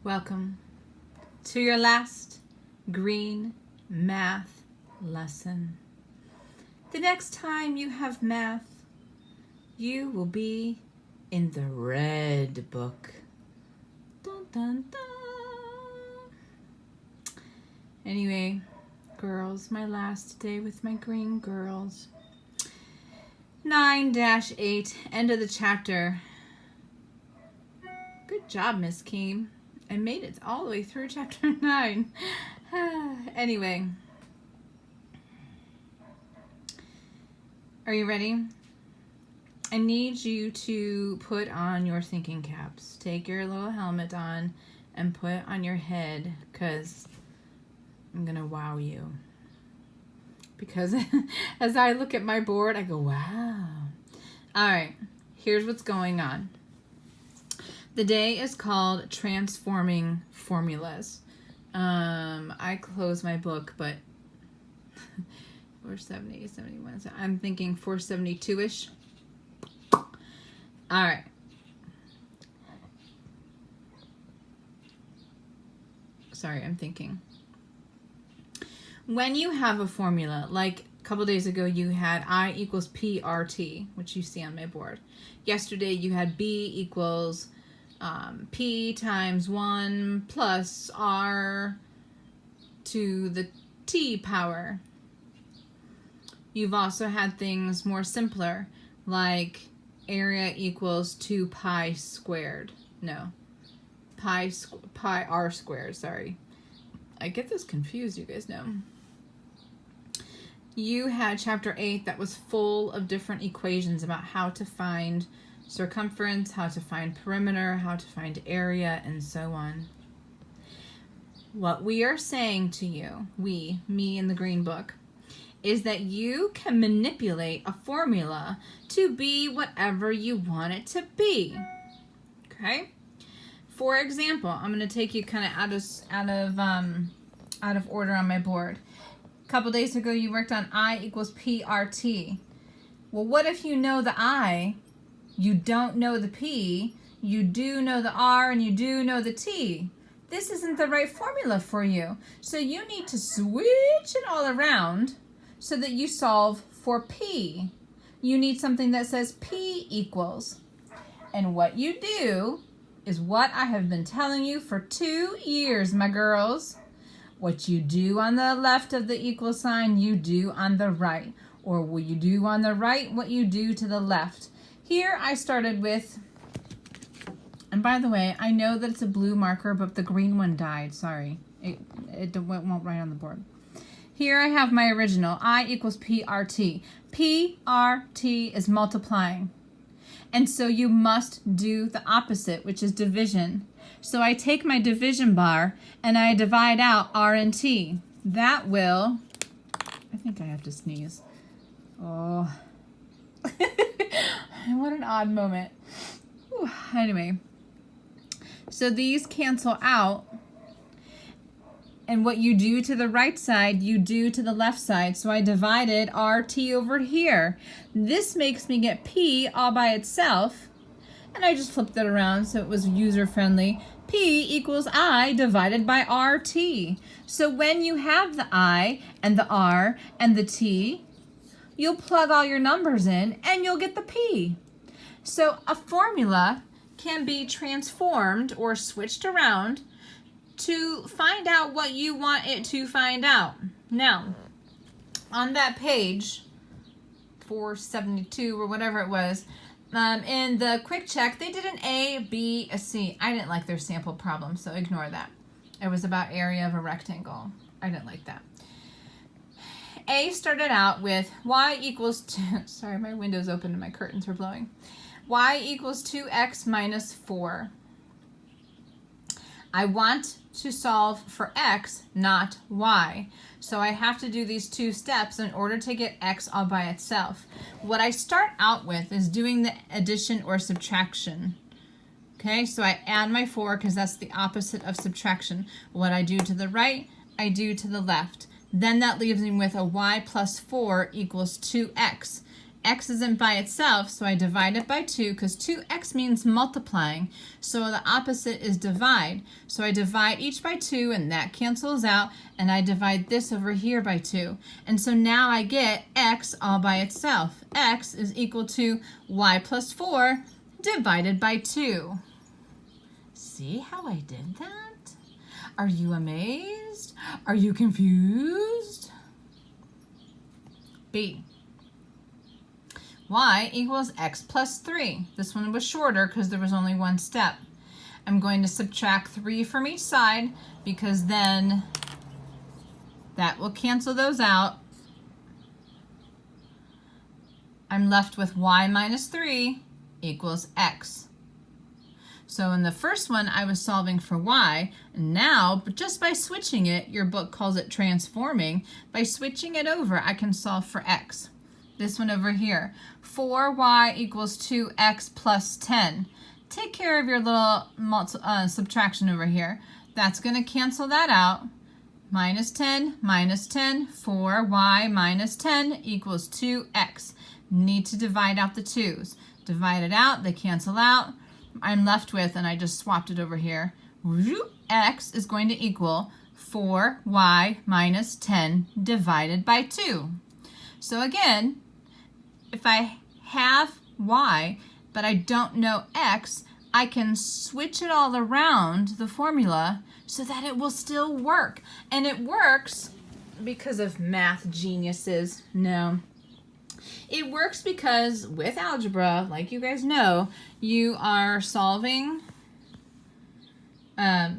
Welcome to your last green math lesson. The next time you have math, you will be in the red book. Dun, dun, dun. Anyway, girls, my last day with my green girls. 9-8, end of the chapter. Good job, Miss Keem. I made it all the way through chapter 9. Anyway. Are you ready? I need you to put on your thinking caps. Take your little helmet on and put it on your head because I'm going to wow you. Because as I look at my board, I go, wow. All right, here's what's going on. The day is called Transforming Formulas. I closed my book, but 470, 71. So I'm thinking 472-ish. All right. Sorry, I'm thinking. When you have a formula, like a couple days ago you had I equals PRT, which you see on my board. Yesterday you had B equals P times 1 plus R to the T power. You've also had things more simpler, like area equals 2 pi squared. No, pi R squared, sorry. I get this confused, you guys know. You had chapter 8 that was full of different equations about how to find circumference, how to find perimeter, how to find area, and so on. What we are saying to you, me in the green book, is that you can manipulate a formula to be whatever you want it to be. Okay? For example, I'm going to take you kind of out of order on my board. A couple days ago, you worked on I equals PRT. Well, what if you know the I, you don't know the P, you do know the R, and you do know the T? This isn't the right formula for you. So you need to switch it all around so that you solve for P. You need something that says P equals. And what you do is what I have been telling you for 2 years, my girls. What you do on the left of the equal sign, you do on the right. Or will you do on the right what you do to the left? Here I started with, and by the way, I know that it's a blue marker, but the green one died. Sorry. It won't write on the board. Here I have my original, I equals PRT. PRT is multiplying. And so you must do the opposite, which is division. So I take my division bar and I divide out R and T. That will, I think I have to sneeze. Oh, what an odd moment. Whew. Anyway, so these cancel out. And what you do to the right side, you do to the left side. So I divided RT over here. This makes me get P all by itself. And I just flipped it around so it was user-friendly. P equals I divided by RT. So when you have the I and the R and the T, you'll plug all your numbers in and you'll get the P. So a formula can be transformed or switched around to find out what you want it to find out. Now, on that page, 472 or whatever it was, in the quick check, they did an A, B, a C. I didn't like their sample problem, so ignore that. It was about area of a rectangle. I didn't like that. A started out with y equals 2, sorry, my window's open and my curtains are blowing. Y equals 2x minus 4. I want to solve for x, not y. So I have to do these 2 steps in order to get x all by itself. What I start out with is doing the addition or subtraction. Okay, so I add my 4 because that's the opposite of subtraction. What I do to the right, I do to the left. Then that leaves me with a y plus 4 equals 2x. x isn't by itself, so I divide it by 2 because 2x means multiplying. So the opposite is divide. So I divide each by 2 and that cancels out, and I divide this over here by 2. And so now I get x all by itself. X is equal to y plus 4 divided by 2. See how I did that? Are you amazed? Are you confused? B. Y equals x plus 3. This one was shorter because there was only one step. I'm going to subtract 3 from each side because then that will cancel those out. I'm left with y minus 3 equals x. So in the first one, I was solving for y. Now, just by switching it, your book calls it transforming. By switching it over, I can solve for x. This one over here, 4y equals 2x plus 10. Take care of your little subtraction over here. That's going to cancel that out. Minus 10, 4y minus 10 equals 2x. Need to divide out the 2's. Divide it out, they cancel out. I'm left with, and I just swapped it over here, x is going to equal 4y minus 10 divided by 2. So again, if I have y, but I don't know x, I can switch it all around the formula so that it will still work. And it works because of math geniuses. No. It works because with algebra, like you guys know, you are solving by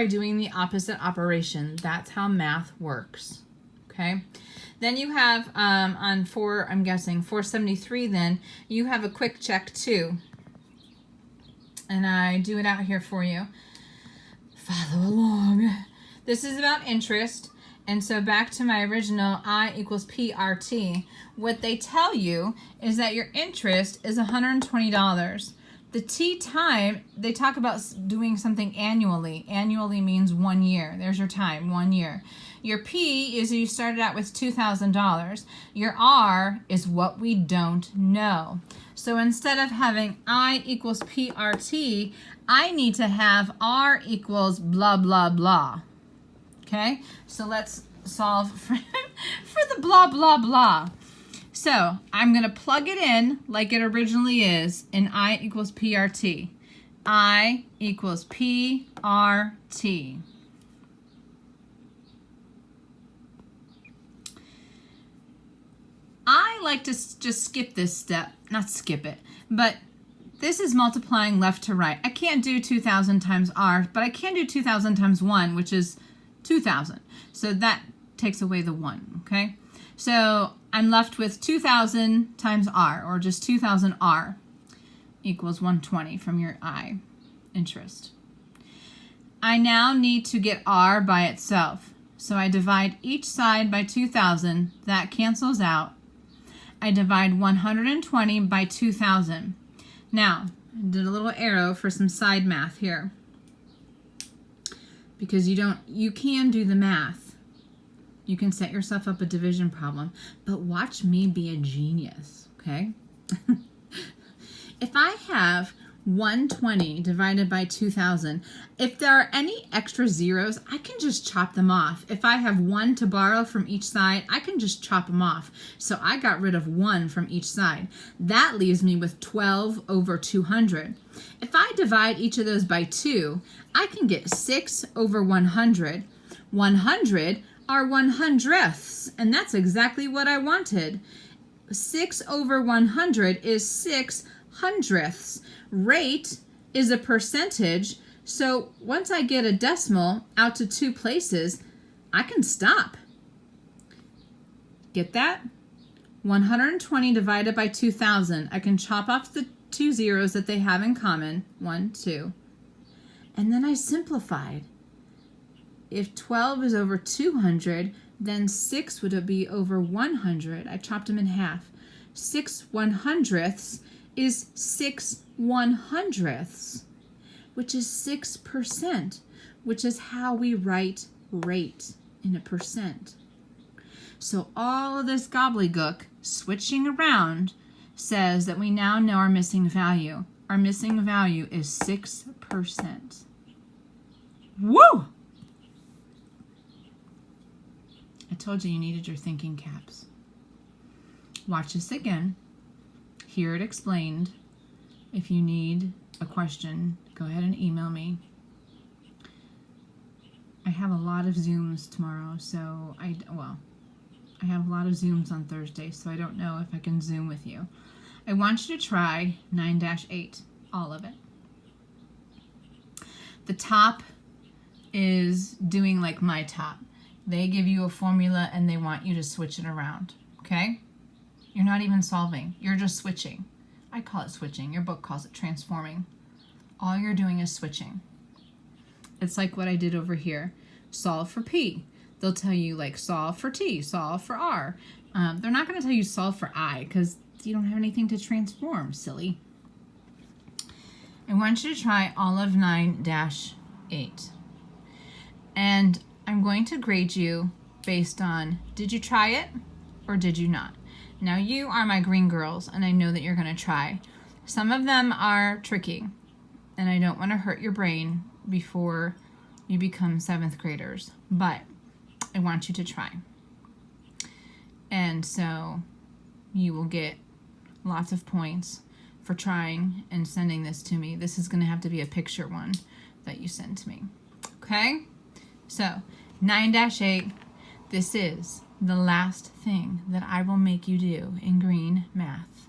doing the opposite operation. That's how math works. Okay? Then you have on 473 then, you have a quick check too. And I do it out here for you. Follow along. This is about interest. And so back to my original I equals PRT. What they tell you is that your interest is $120. The T time, they talk about doing something annually. Annually means 1 year. There's your time, 1 year. Your P is you started out with $2,000. Your R is what we don't know. So instead of having I equals PRT, I need to have R equals blah, blah, blah. Okay, so let's solve for the blah, blah, blah. So I'm going to plug it in like it originally is in I equals PRT. I equals PRT. I like to just skip this step. Not skip it, but this is multiplying left to right. I can't do 2,000 times R, but I can do 2,000 times 1, which is 2,000. So that takes away the 1, okay? So I'm left with 2,000 times R, or just 2,000 R equals 120 from your I, interest. I now need to get R by itself. So I divide each side by 2,000. That cancels out. I divide 120 by 2,000. Now, I did a little arrow for some side math here. Because you can do the math. You can set yourself up a division problem, but watch me be a genius, okay? If I have 120 divided by 2,000, if there are any extra zeros, I can just chop them off. If I have 1 to borrow from each side, I can just chop them off. So I got rid of 1 from each side. That leaves me with 12 over 200. If I divide each of those by 2, I can get 6 over 100. 100 are 100ths, and that's exactly what I wanted. 6 over 100 is 6 hundredths. Rate is a percentage, so once I get a decimal out to 2 places, I can stop. Get that? 120 divided by 2,000. I can chop off the 2 zeros that they have in common. 1, 2. And then I simplified. If 12 is over 200, then 6 would be over 100. I chopped them in half. 6 100ths is 6 100ths, which is 6%, which is how we write rate in a percent. So all of this gobbledygook switching around says that we now know our missing value. Our missing value is 6%. Woo! I told you needed your thinking caps. Watch this again. Hear it explained. If you need a question, go ahead and email me. I have a lot of Zooms tomorrow, so I have a lot of Zooms on Thursday, so I don't know if I can Zoom with you. I want you to try 9-8, all of it. The top is doing like my top. They give you a formula and they want you to switch it around, okay? You're not even solving. You're just switching. I call it switching. Your book calls it transforming. All you're doing is switching. It's like what I did over here. Solve for P. They'll tell you like solve for T, solve for R. They're not going to tell you solve for I because you don't have anything to transform, silly. I want you to try all of 9-8. And I'm going to grade you based on did you try it or did you not? Now you are my green girls and I know that you're going to try. Some of them are tricky and I don't want to hurt your brain before you become 7th graders, but I want you to try. And so you will get lots of points for trying and sending this to me. This is going to have to be a picture one that you send to me. Okay? So 9-8, this is the last thing that I will make you do in green math.